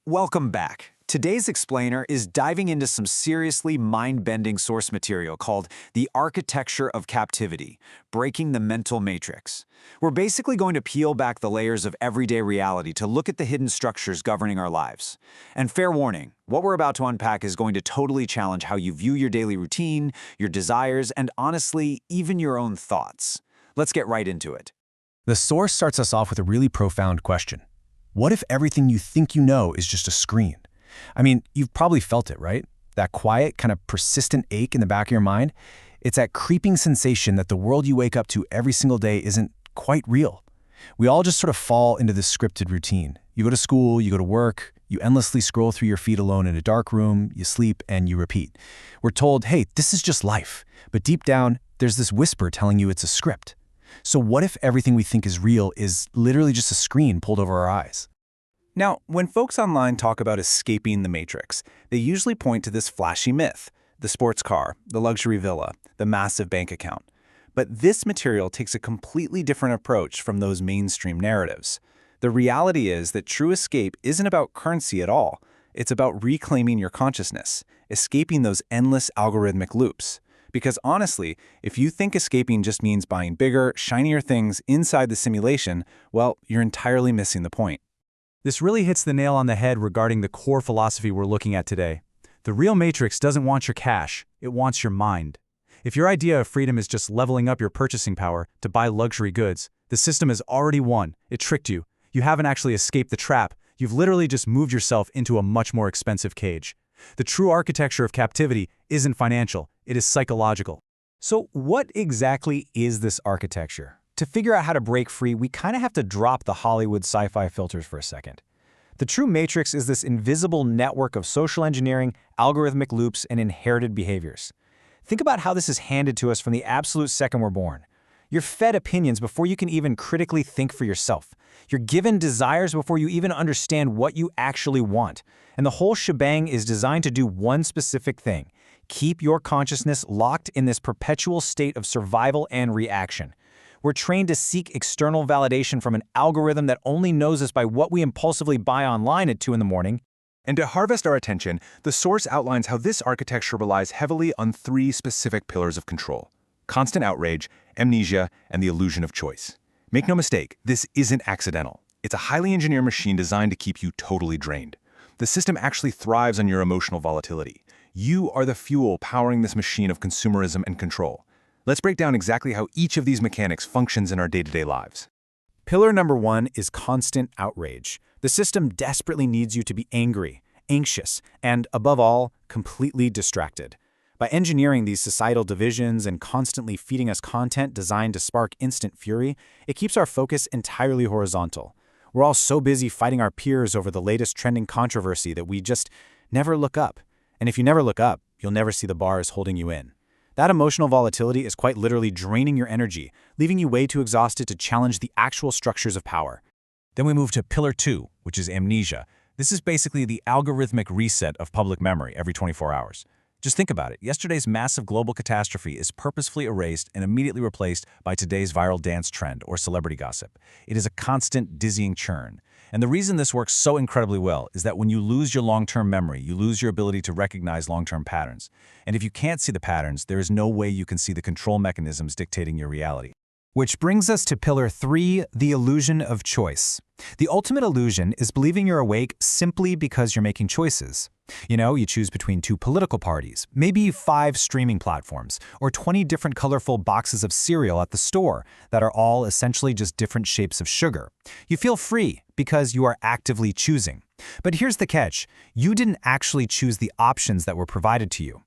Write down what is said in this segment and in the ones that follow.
Welcome back. Today's explainer is diving into some seriously mind-bending source material called The Architecture of Captivity, Breaking the Mental Matrix. We're basically going to peel back the layers of everyday reality to look at the hidden structures governing our lives. And fair warning, what we're about to unpack is going to totally challenge how you view your daily routine, your desires, and honestly, even your own thoughts. Let's get right into it. The source starts us off with a really profound question. What if everything you think you know is just a screen? I mean, you've probably felt it, right? That quiet, kind of persistent ache in the back of your mind. It's that creeping sensation that the world you wake up to every single day isn't quite real. We all just sort of fall into this scripted routine. You go to school, you go to work, you endlessly scroll through your feed alone in a dark room, you sleep, and you repeat. We're told, hey, this is just life. But deep down, there's this whisper telling you it's a script. So what if everything we think is real is literally just a screen pulled over our eyes? Now, when folks online talk about escaping the matrix, they usually point to this flashy myth, the sports car, the luxury villa, the massive bank account. But this material takes a completely different approach from those mainstream narratives. The reality is that true escape isn't about currency at all. It's about reclaiming your consciousness, escaping those endless algorithmic loops. Because honestly, if you think escaping just means buying bigger, shinier things inside the simulation, well, you're entirely missing the point. This really hits the nail on the head regarding the core philosophy we're looking at today. The real matrix doesn't want your cash, it wants your mind. If your idea of freedom is just leveling up your purchasing power to buy luxury goods, the system has already won. It tricked you. You haven't actually escaped the trap. You've literally just moved yourself into a much more expensive cage. The true architecture of captivity isn't financial, it is psychological. So what exactly is this architecture? To figure out how to break free, we kind of have to drop the Hollywood sci-fi filters for a second. The true matrix is this invisible network of social engineering, algorithmic loops, and inherited behaviors. Think about how this is handed to us from the absolute second we're born. You're fed opinions before you can even critically think for yourself. You're given desires before you even understand what you actually want. And the whole shebang is designed to do one specific thing: keep your consciousness locked in this perpetual state of survival and reaction. We're trained to seek external validation from an algorithm that only knows us by what we impulsively buy online at 2 in the morning. And to harvest our attention, the source outlines how this architecture relies heavily on 3 specific pillars of control: constant outrage, amnesia, and the illusion of choice. Make no mistake, this isn't accidental. It's a highly engineered machine designed to keep you totally drained. The system actually thrives on your emotional volatility. You are the fuel powering this machine of consumerism and control. Let's break down exactly how each of these mechanics functions in our day-to-day lives. Pillar number 1 is constant outrage. The system desperately needs you to be angry, anxious, and, above all, completely distracted. By engineering these societal divisions and constantly feeding us content designed to spark instant fury, it keeps our focus entirely horizontal. We're all so busy fighting our peers over the latest trending controversy that we just never look up. And if you never look up, you'll never see the bars holding you in. That emotional volatility is quite literally draining your energy, leaving you way too exhausted to challenge the actual structures of power. Then we move to Pillar 2, which is amnesia. This is basically the algorithmic reset of public memory every 24 hours. Just think about it. Yesterday's massive global catastrophe is purposefully erased and immediately replaced by today's viral dance trend or celebrity gossip. It is a constant, dizzying churn. And the reason this works so incredibly well is that when you lose your long-term memory, you lose your ability to recognize long-term patterns. And if you can't see the patterns, there is no way you can see the control mechanisms dictating your reality. Which brings us to Pillar 3, the illusion of choice. The ultimate illusion is believing you're awake simply because you're making choices. You choose between 2 political parties, maybe 5 streaming platforms, or 20 different colorful boxes of cereal at the store that are all essentially just different shapes of sugar. You feel free because you are actively choosing. But here's the catch: you didn't actually choose the options that were provided to you.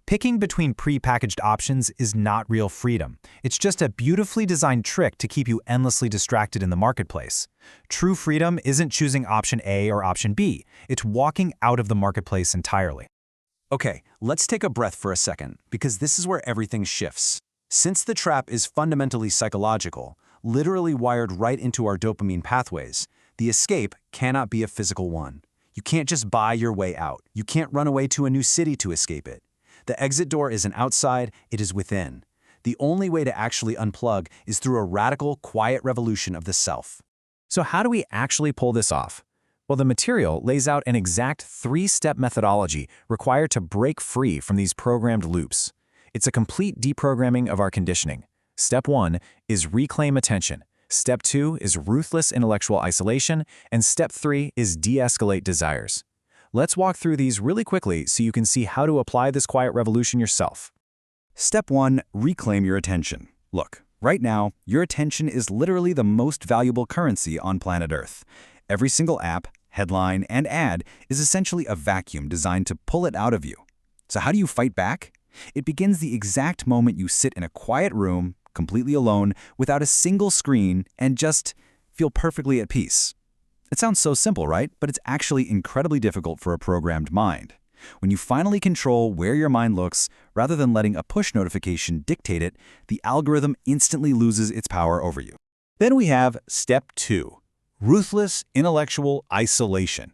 Picking between pre-packaged options is not real freedom. It's just a beautifully designed trick to keep you endlessly distracted in the marketplace. True freedom isn't choosing option A or option B. It's walking out of the marketplace entirely. Okay, let's take a breath for a second, because this is where everything shifts. Since the trap is fundamentally psychological, literally wired right into our dopamine pathways, the escape cannot be a physical one. You can't just buy your way out. You can't run away to a new city to escape it. The exit door isn't outside, it is within. The only way to actually unplug is through a radical, quiet revolution of the self. So how do we actually pull this off? Well, the material lays out an exact 3-step methodology required to break free from these programmed loops. It's a complete deprogramming of our conditioning. Step 1 is reclaim attention. Step 2 is ruthless intellectual isolation. And Step 3 is de-escalate desires. Let's walk through these really quickly so you can see how to apply this quiet revolution yourself. Step 1, reclaim your attention. Look, right now, your attention is literally the most valuable currency on planet Earth. Every single app, headline, and ad is essentially a vacuum designed to pull it out of you. So how do you fight back? It begins the exact moment you sit in a quiet room, completely alone, without a single screen, and just feel perfectly at peace. It sounds so simple, right? But it's actually incredibly difficult for a programmed mind. When you finally control where your mind looks, rather than letting a push notification dictate it, the algorithm instantly loses its power over you. Then we have Step 2, ruthless intellectual isolation.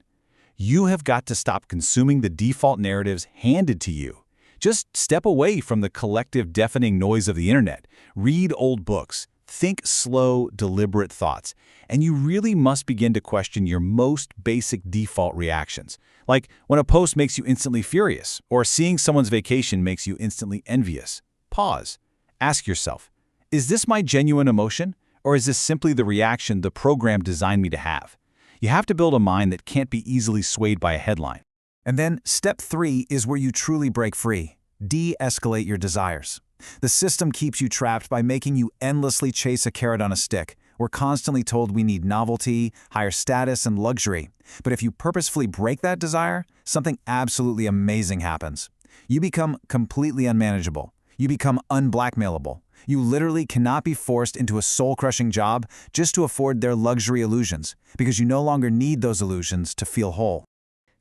You have got to stop consuming the default narratives handed to you. Just step away from the collective deafening noise of the internet. Read old books. Think slow, deliberate thoughts. And you really must begin to question your most basic default reactions. Like when a post makes you instantly furious, or seeing someone's vacation makes you instantly envious. Pause. Ask yourself, is this my genuine emotion? Or is this simply the reaction the program designed me to have? You have to build a mind that can't be easily swayed by a headline. And then Step 3 is where you truly break free. De-escalate your desires. The system keeps you trapped by making you endlessly chase a carrot on a stick. We're constantly told we need novelty, higher status, and luxury. But if you purposefully break that desire, something absolutely amazing happens. You become completely unmanageable. You become unblackmailable. You literally cannot be forced into a soul-crushing job just to afford their luxury illusions, because you no longer need those illusions to feel whole.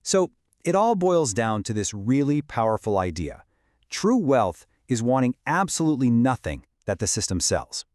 So, it all boils down to this really powerful idea. True wealth is wanting absolutely nothing that the system sells.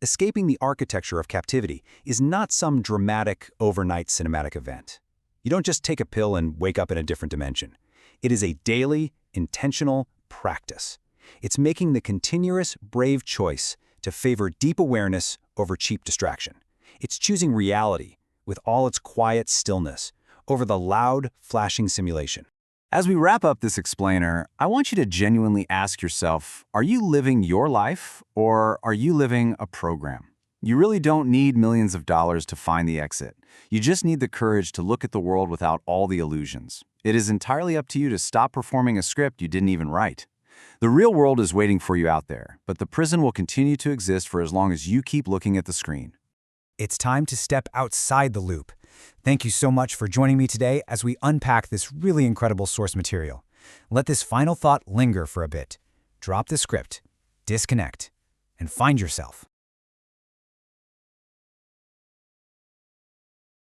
Escaping the architecture of captivity is not some dramatic, overnight cinematic event. You don't just take a pill and wake up in a different dimension. It is a daily, intentional practice. It's making the continuous, brave choice to favor deep awareness over cheap distraction. It's choosing reality, with all its quiet stillness, over the loud, flashing simulation. As we wrap up this explainer, I want you to genuinely ask yourself, are you living your life, or are you living a program? You really don't need millions of dollars to find the exit. You just need the courage to look at the world without all the illusions. It is entirely up to you to stop performing a script you didn't even write. The real world is waiting for you out there, but the prison will continue to exist for as long as you keep looking at the screen. It's time to step outside the loop. Thank you so much for joining me today as we unpack this really incredible source material. Let this final thought linger for a bit. Drop the script, disconnect, and find yourself.